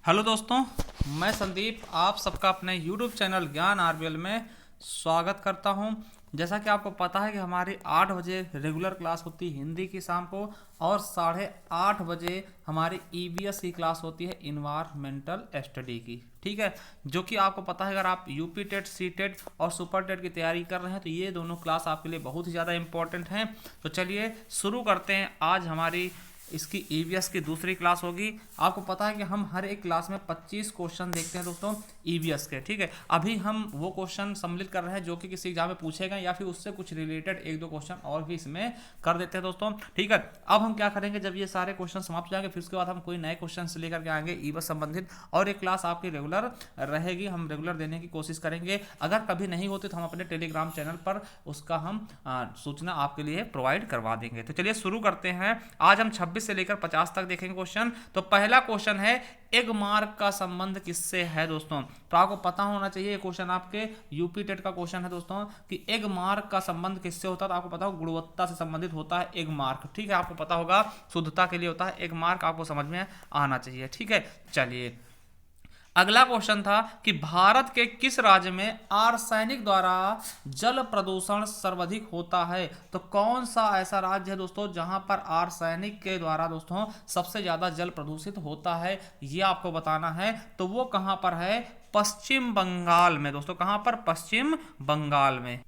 Hello दोस्तों, मैं संदीप आप सबका अपने यूट्यूब चैनल ज्ञान आरबीएल में स्वागत करता हूं। जैसा कि आपको पता है कि हमारी 8 बजे रेगुलर क्लास होती है हिंदी की शाम को, और 8:30 बजे हमारी ईवीएस की क्लास होती है इन्वायरमेंटल स्टडी की। ठीक है, जो कि आपको पता है अगर आप यूपी टेट, सी टेट और सुपर टेट की तैयारी कर रहे हैं तो ये दोनों क्लास आपके लिए बहुत ही ज़्यादा इंपॉर्टेंट हैं। तो चलिए शुरू करते हैं। आज हमारी इसकी ईवीएस की दूसरी क्लास होगी। आपको पता है कि हम हर एक क्लास में 25 क्वेश्चन देखते हैं दोस्तों ईवीएस के। ठीक है, अभी हम वो क्वेश्चन सम्मिलित कर रहे हैं जो कि किसी एग्जाम में पूछे गए या फिर उससे कुछ रिलेटेड एक दो क्वेश्चन और भी इसमें कर देते हैं दोस्तों। ठीक है, अब हम क्या करेंगे, जब ये सारे क्वेश्चन समाप्त हो जाएंगे फिर उसके बाद हम कोई नए क्वेश्चन से लेकर के आएंगे ईवीएस संबंधित, और एक क्लास आपकी रेगुलर रहेगी। हम रेगुलर देने की कोशिश करेंगे। अगर कभी नहीं होती तो हम अपने टेलीग्राम चैनल पर उसका हम सूचना आपके लिए प्रोवाइड करवा देंगे। तो चलिए शुरू करते हैं। आज हम 26 से लेकर 50 तक देखेंगे क्वेश्चन। तो पहला क्वेश्चन है, एग मार्क का संबंध किससे है दोस्तों। तो आपको पता होना चाहिए, ये क्वेश्चन आपके यूपी टेट का क्वेश्चन है दोस्तों, कि एग मार्क का संबंध किससे होता है। तो आपको पता होगा गुणवत्ता से संबंधित होता है एग मार्क। ठीक है, आपको पता होगा शुद्धता के लिए होता है एग मार्क, आपको समझ में आना चाहिए। ठीक है, चलिए अगला क्वेश्चन था कि भारत के किस राज्य में आर्सेनिक द्वारा जल प्रदूषण सर्वाधिक होता है। तो कौन सा ऐसा राज्य है दोस्तों जहां पर आर्सेनिक के द्वारा दोस्तों सबसे ज्यादा जल प्रदूषित होता है, ये आपको बताना है। तो वो कहां पर है, पश्चिम बंगाल में दोस्तों। कहां पर, पश्चिम बंगाल में।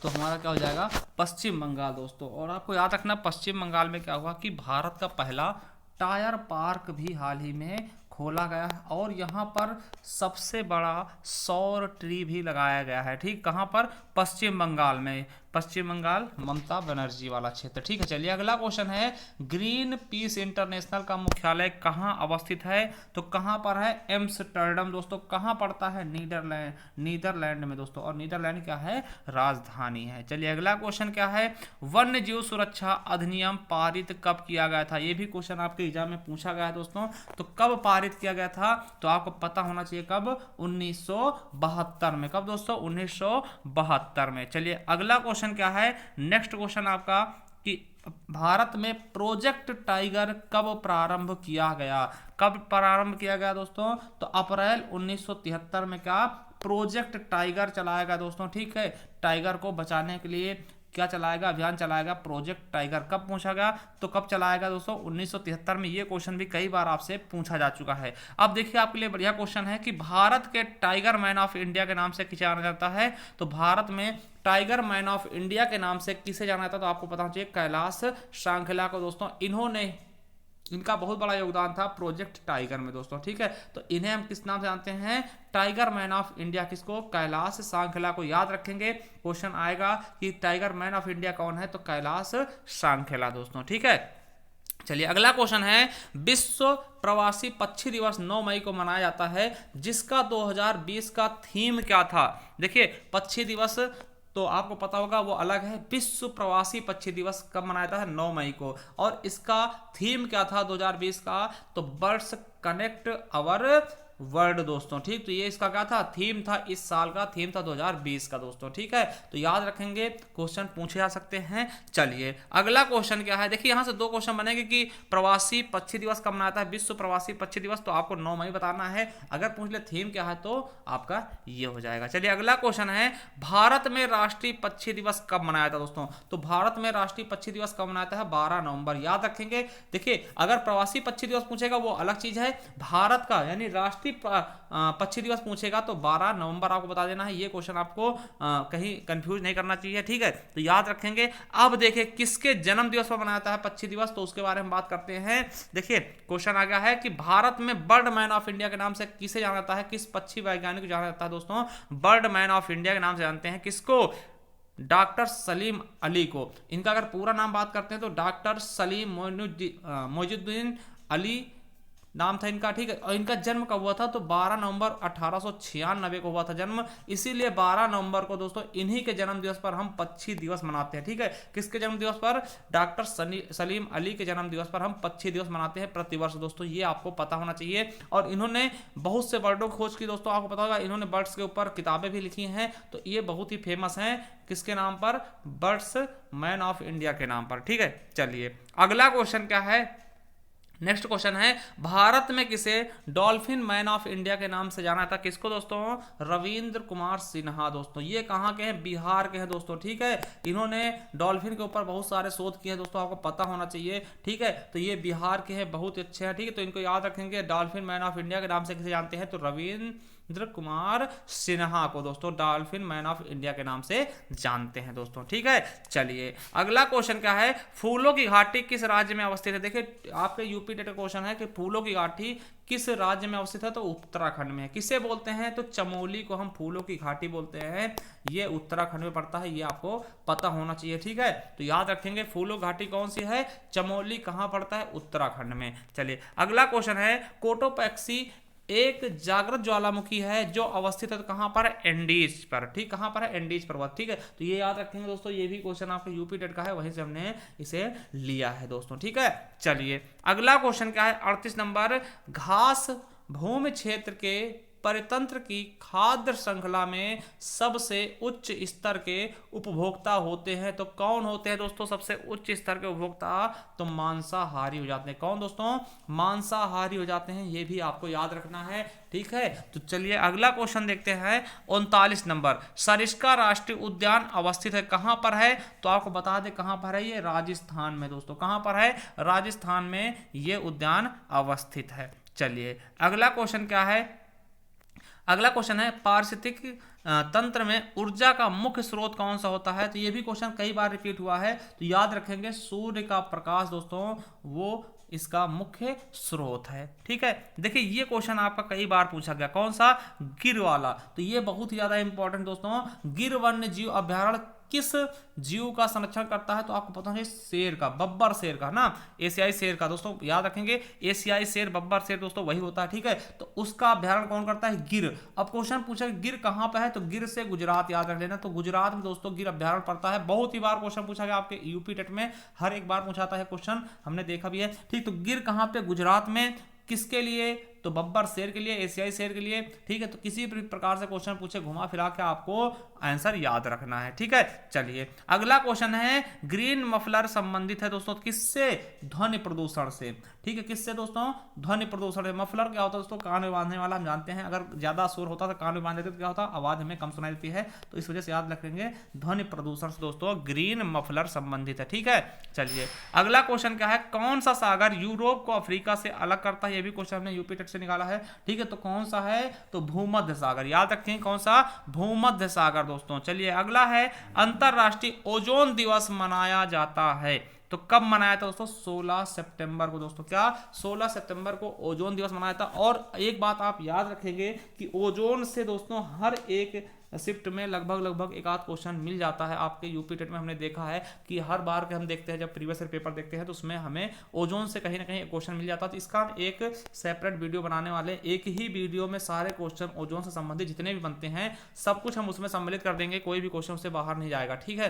तो हमारा क्या हो जाएगा, पश्चिम बंगाल दोस्तों। और आपको याद रखना पश्चिम बंगाल में क्या हुआ कि भारत का पहला टायर पार्क भी हाल ही में खोला गया है, और यहाँ पर सबसे बड़ा सौर ट्री भी लगाया गया है। ठीक, कहाँ पर, पश्चिम बंगाल में। पश्चिम बंगाल ममता बनर्जी वाला क्षेत्र। ठीक है, चलिए अगला क्वेश्चन है, ग्रीन पीस इंटरनेशनल का मुख्यालय कहाँ अवस्थित है। तो कहाँ पर है, एम्स्टर्डम दोस्तों। कहाँ पड़ता है, नीदरलैंड में दोस्तों। और नीदरलैंड क्या है, राजधानी है। चलिए अगला क्वेश्चन क्या है, वन्य जीव सुरक्षा अधिनियम पारित कब किया गया था। ये भी क्वेश्चन आपके एग्जाम में पूछा गया है दोस्तों। तो कब पारित किया गया था, तो आपको पता होना चाहिए कब, 1972 में। कब दोस्तों, 1972 में। चलिए अगला क्वेश्चन क्या है, नेक्स्ट क्वेश्चन आपका, कि भारत में प्रोजेक्ट टाइगर कब प्रारंभ किया गया। कब प्रारंभ किया गया दोस्तों, तो अप्रैल 1973 में क्या प्रोजेक्ट टाइगर चलाया गया दोस्तों। ठीक है, टाइगर को बचाने के लिए क्या चलाएगा, अभियान चलाएगा प्रोजेक्ट टाइगर। कब पूछा गया, तो कब चलाएगा दोस्तों, 1973 में। ये क्वेश्चन भी कई बार आपसे पूछा जा चुका है। अब देखिए आपके लिए बढ़िया क्वेश्चन है कि भारत के टाइगर मैन ऑफ इंडिया के नाम से किसे जाना जाता है। तो भारत में टाइगर मैन ऑफ इंडिया के नाम से किसे जाना जाता है, तो आपको पता होना चाहिए कैलाश सांखला को दोस्तों। इनका बहुत बड़ा योगदान था प्रोजेक्ट टाइगर में दोस्तों। ठीक है, तो इन्हें हम किस नाम से जानते हैं, टाइगर मैन ऑफ इंडिया। किसको, कैलाश सांखला को। याद रखेंगे, क्वेश्चन आएगा कि टाइगर मैन ऑफ इंडिया कौन है, तो कैलाश सांखला दोस्तों। ठीक है, चलिए अगला क्वेश्चन है, विश्व प्रवासी पक्षी दिवस 9 मई को मनाया जाता है, जिसका 2020 का थीम क्या था। देखिए पक्षी दिवस तो आपको पता होगा वो अलग है, विश्व प्रवासी पक्षी दिवस कब मनाया जाता है, 9 मई को। और इसका थीम क्या था 2020 का, तो बर्ड्स कनेक्ट अवर वर्ल्ड दोस्तों। ठीक, तो ये इसका क्या था, थीम था। इस साल का थीम था 2020 का दोस्तों। ठीक है, तो याद रखेंगे, क्वेश्चन पूछे जा सकते हैं। चलिए अगला क्वेश्चन क्या है, देखिए यहाँ से दो क्वेश्चन बनेंगे कि प्रवासी पक्षी दिवस कब मनाता है, विश्व प्रवासी पक्षी दिवस, तो आपको 9 मई बताना है। अगर पूछ ले थीम क्या है तो आपका ये हो जाएगा। चलिए अगला क्वेश्चन है, भारत में राष्ट्रीय पक्षी दिवस कब मनाया था दोस्तों। तो भारत में राष्ट्रीय पक्षी दिवस कब मनाता है, 12 नवंबर। याद रखेंगे, देखिए अगर प्रवासी पक्षी दिवस पूछेगा वो अलग चीज है, भारत का यानी राष्ट्रीय पक्षी दिवस पूछेगा तो 12 नवंबर आपको बता देना है। ये क्वेश्चन आपको कहीं कंफ्यूज नहीं करना चाहिए। ठीक है, तो याद रखेंगे। अब देखिए किसके जन्म दिवस पर मनाया जाता है पक्षी दिवस, तो उसके बारे में बात करते हैं। देखिए क्वेश्चन आ गया है कि भारत में बर्ड मैन ऑफ इंडिया के नाम से किसे जाना जाता है, किस पक्षी वैज्ञानिक को जाना जाता है दोस्तों, बर्ड मैन ऑफ इंडिया के नाम से जानते हैं किसको, डॉक्टर सलीम अली को। इनका अगर पूरा नाम बात करते हैं तो डॉक्टर सलीम मोइनुद्दीन अली नाम था इनका। ठीक है, और इनका जन्म कब हुआ था, तो 12 नवंबर 1896 को हुआ था जन्म। इसीलिए 12 नवंबर को दोस्तों इन्हीं के जन्म दिवस पर हम पक्षी दिवस मनाते हैं। ठीक है, किसके जन्म दिवस पर, डॉक्टर सलीम अली के जन्म दिवस पर हम पक्षी दिवस मनाते हैं प्रतिवर्ष दोस्तों। ये आपको पता होना चाहिए। और इन्होंने बहुत से बर्डों की खोज की दोस्तों, आपको पता होगा इन्होंने बर्ड्स के ऊपर किताबें भी लिखी हैं। तो ये बहुत ही फेमस हैं, किसके नाम पर, बर्ड्स मैन ऑफ इंडिया के नाम पर। ठीक है, चलिए अगला क्वेश्चन क्या है, नेक्स्ट क्वेश्चन है, भारत में किसे डॉल्फिन मैन ऑफ इंडिया के नाम से जाना था? किसको दोस्तों? रविंद्र कुमार सिन्हा दोस्तों। ये कहाँ के हैं? बिहार के हैं दोस्तों, ठीक है। इन्होंने डॉल्फिन के ऊपर बहुत सारे शोध किए हैं दोस्तों, आपको पता होना चाहिए, ठीक है। तो ये बिहार के हैं, बहुत अच्छे हैं, ठीक है। तो इनको याद रखेंगे। डॉल्फिन मैन ऑफ इंडिया के नाम से किसे जानते हैं? तो रविंद्र कुमार सिन्हा को दोस्तों डॉल्फिन मैन ऑफ इंडिया के नाम से जानते हैं दोस्तों, ठीक है। चलिए अगला क्वेश्चन क्या है, फूलों की घाटी किस राज्य में अवस्थित है? देखिए आपके यूपी टेट का क्वेश्चन है कि फूलों की घाटी किस राज्य में अवस्थित है? तो उत्तराखंड में है। किसे बोलते हैं? तो चमोली को हम फूलों की घाटी बोलते हैं, ये उत्तराखंड में पड़ता है, ये आपको पता होना चाहिए, ठीक है। तो याद रखेंगे फूलों घाटी कौन सी है? चमोली। कहां पड़ता है? उत्तराखंड में। चलिए अगला क्वेश्चन है, कोटोपैक्सी एक जागृत ज्वालामुखी है जो अवस्थित है तो कहां पर? एंडीज पर, ठीक। कहां पर है? एंडीज पर्वत, ठीक है। तो ये याद रखेंगे दोस्तों, ये भी क्वेश्चन आपके यूपी टेट का है, वहीं से हमने इसे लिया है दोस्तों, ठीक है। चलिए अगला क्वेश्चन क्या है, 38 नंबर, घास भूमि क्षेत्र के परितंत्र की खाद्य श्रृंखला में सबसे उच्च स्तर के उपभोक्ता होते हैं, तो कौन होते हैं दोस्तों सबसे उच्च स्तर के उपभोक्ता? तो मांसाहारी हो जाते हैं। कौन दोस्तों? मांसाहारी हो जाते हैं, ये भी आपको याद रखना है, ठीक है। तो चलिए अगला क्वेश्चन देखते हैं, 39 नंबर, सरिस्का राष्ट्रीय उद्यान अवस्थित है कहां पर है? तो आपको बता दें कहां पर है, ये राजस्थान में दोस्तों। कहां पर है? राजस्थान में ये उद्यान अवस्थित है। चलिए अगला क्वेश्चन क्या है, अगला क्वेश्चन है, पारिस्थितिक तंत्र में ऊर्जा का मुख्य स्रोत कौन सा होता है? तो ये भी क्वेश्चन कई बार रिपीट हुआ है, तो याद रखेंगे सूर्य का प्रकाश दोस्तों वो इसका मुख्य स्रोत है, ठीक है। देखिए ये क्वेश्चन आपका कई बार पूछा गया, कौन सा? गिर वाला। तो ये बहुत ही ज्यादा इंपॉर्टेंट दोस्तों, गिर वन्य जीव अभ्यारण्य किस जीव का संरक्षण करता है? तो आपको पता है शेर का, बब्बर शेर का ना, एशियाई शेर का दोस्तों, याद रखेंगे एशियाई शेर, बब्बर शेर दोस्तों वही होता है, ठीक है। तो उसका अभ्यारण्य कौन करता है? गिर। अब क्वेश्चन पूछा गिर कहां पे है? तो गिर से गुजरात याद रख लेना, तो गुजरात में दोस्तों गिर अभ्यारण्य पड़ता है। बहुत ही बार क्वेश्चन पूछा गया आपके यूपी टेट में, हर एक बार पूछाता है क्वेश्चन, हमने देखा भी है, ठीक। तो गिर कहां पे? गुजरात में। किसके लिए? तो बब्बर शेर के लिए, एशियाई शेर के लिए, ठीक है। तो किसी भी प्रकार से क्वेश्चन पूछे घुमा फिरा के आपको आंसर याद रखना है, ठीक है। चलिए अगला क्वेश्चन है, ग्रीन मफलर संबंधित है दोस्तों किससे? ध्वनि प्रदूषण से, ठीक है। किससे दोस्तों? ध्वनि प्रदूषण से। मफलर क्या होता है दोस्तों? कान में बांधने वाला, हम जानते हैं अगर ज्यादा शोर होता तो कान में बांध देते तो क्या होता? आवाज हमें कम सुनाई देती है, तो इस वजह से याद रखेंगे ध्वनि प्रदूषण से दोस्तों ग्रीन मफलर संबंधित है, ठीक है। चलिए अगला क्वेश्चन क्या है, कौन सा सागर यूरोप को अफ्रीका से अलग करता है? ये भी क्वेश्चन हमने यूपी टेट से निकाला है, ठीक है। तो कौन सा है? तो भूमध्य सागर, याद रखें कौन सा? भूमध्य सागर दोस्तों। चलिए अगला है, अंतरराष्ट्रीय ओजोन दिवस मनाया जाता है, तो कब मनाया था दोस्तों? 16 सितंबर को दोस्तों। क्या? 16 सितंबर को ओजोन दिवस मनाया था। और एक बात आप याद रखेंगे कि ओजोन से दोस्तों हर एक शिफ्ट में लगभग एक आध क्वेश्चन मिल जाता है आपके यूपी टेट में। हमने देखा है कि हर बार के हम देखते हैं, जब प्रीवियस ईयर पेपर देखते हैं तो उसमें हमें ओजोन से कहीं ना कहीं क्वेश्चन मिल जाता है। तो इसका हम एक सेपरेट वीडियो बनाने वाले, एक ही वीडियो में सारे क्वेश्चन ओजोन से संबंधित जितने भी बनते हैं सब कुछ हम उसमें सम्मिलित कर देंगे, कोई भी क्वेश्चन उससे बाहर नहीं जाएगा, ठीक है।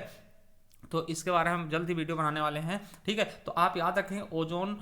तो इसके बारे में हम जल्द ही वीडियो बनाने वाले हैं, ठीक है। तो आप याद रखें ओजोन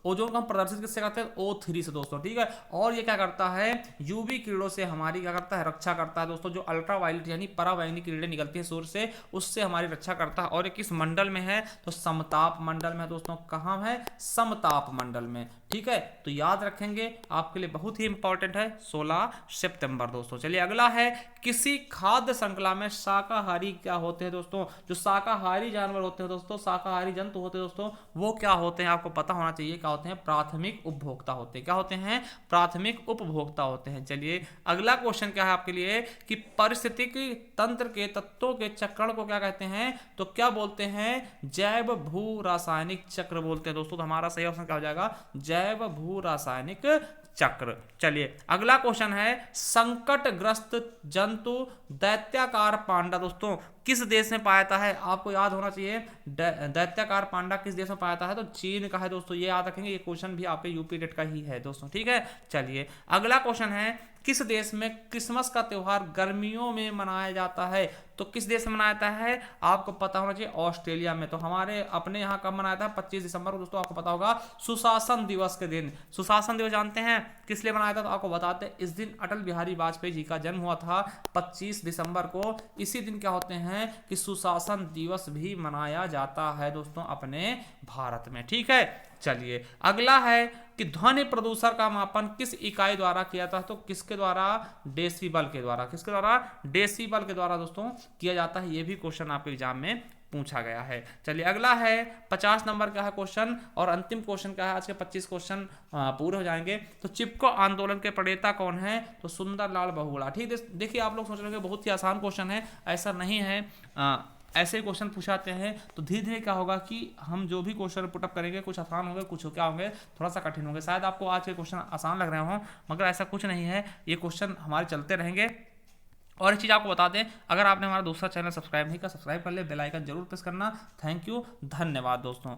को हम प्रदर्शित किससे करते हैं? O3 से दोस्तों, ठीक है। और ये क्या करता है? यूवी किरणों से हमारी क्या करता है? रक्षा करता है दोस्तों। जो अल्ट्रावायलेट यानी पराबैंगनी किरणें निकलती है सूर्य से, उससे हमारी रक्षा करता है। और ये किस मंडल में है? तो समताप मंडल में दोस्तों। कहां है? समताप मंडल में, ठीक है। तो याद रखेंगे, आपके लिए बहुत ही इंपॉर्टेंट है 16 सितंबर दोस्तों। चलिए अगला है, किसी खाद्य श्रृंखला में शाकाहारी क्या होते हैं दोस्तों? जो शाकाहारी जानवर होते हैं दोस्तों, शाकाहारी जंतु होते हैं दोस्तों, वो क्या होते हैं? आपको पता होना चाहिए क्या होते हैं? प्राथमिक उपभोक्ता होते हैं। क्या होते हैं? प्राथमिक उपभोक्ता होते हैं। चलिए अगला क्वेश्चन क्या है आपके लिए कि पारिस्थितिकी तंत्र के तत्वों के चक्रण को क्या कहते हैं? तो क्या बोलते हैं? जैव भू रासायनिक चक्र बोलते हैं दोस्तों। तो हमारा सही ऑप्शन क्या हो जाएगा? जैव भू रासायनिक चक्र। चलिए अगला क्वेश्चन है, संकटग्रस्त जंतु दैत्याकार पांडा दोस्तों किस देश में पाया जाता है? आपको याद होना चाहिए दैत्याकार पांडा किस देश में पाया जाता है? तो चीन का है दोस्तों। ये याद रखेंगे, ये क्वेश्चन भी आपके यूपी टेट का ही है दोस्तों, ठीक है। चलिए अगला क्वेश्चन है, किस देश में क्रिसमस का त्योहार गर्मियों में मनाया जाता है? तो किस देश में मनाया जाता है? आपको पता होना चाहिए ऑस्ट्रेलिया में। तो हमारे अपने यहाँ कब मनाया था? 25 दिसंबर को दोस्तों। आपको पता होगा सुशासन दिवस के दिन। सुशासन दिवस जानते हैं किस लिए मनाया था? तो आपको बताते हैं, इस दिन अटल बिहारी वाजपेयी जी का जन्म हुआ था 25 दिसंबर को। इसी दिन क्या होते हैं कि सुशासन दिवस भी मनाया जाता है दोस्तों अपने भारत में, ठीक है। चलिए अगला है कि ध्वनि प्रदूषण का मापन किस इकाई द्वारा किया जाता है, तो किसके द्वारा, डेसिबल के द्वारा। किसके द्वारा, डेसिबल के द्वारा दोस्तों किया जाता है। ये भी क्वेश्चन आपके एग्जाम में पूछा गया है। चलिए अगला है 50 नंबर का है क्वेश्चन, और अंतिम क्वेश्चन का है, आज के 25 क्वेश्चन पूरे हो जाएंगे। तो चिपको आंदोलन के प्रणेता कौन है, तो सुंदरलाल बहुगुणा। ठीक है, देखिए आप लोग सोच रहे होंगे बहुत ही आसान क्वेश्चन है, ऐसा नहीं है। ऐसे क्वेश्चन पूछाते हैं तो धीरे धीरे क्या होगा कि हम जो भी क्वेश्चन पुटअप करेंगे कुछ आसान होंगे, कुछ क्या होंगे थोड़ा सा कठिन होंगे। शायद आपको आज के क्वेश्चन आसान लग रहे हों, मगर ऐसा कुछ नहीं है, ये क्वेश्चन हमारे चलते रहेंगे। और एक चीज़ आपको बता दें, अगर आपने हमारा दूसरा चैनल सब्सक्राइब नहीं किया, सब्सक्राइब कर ले, बेल आइकन जरूर प्रेस करना। थैंक यू, धन्यवाद दोस्तों।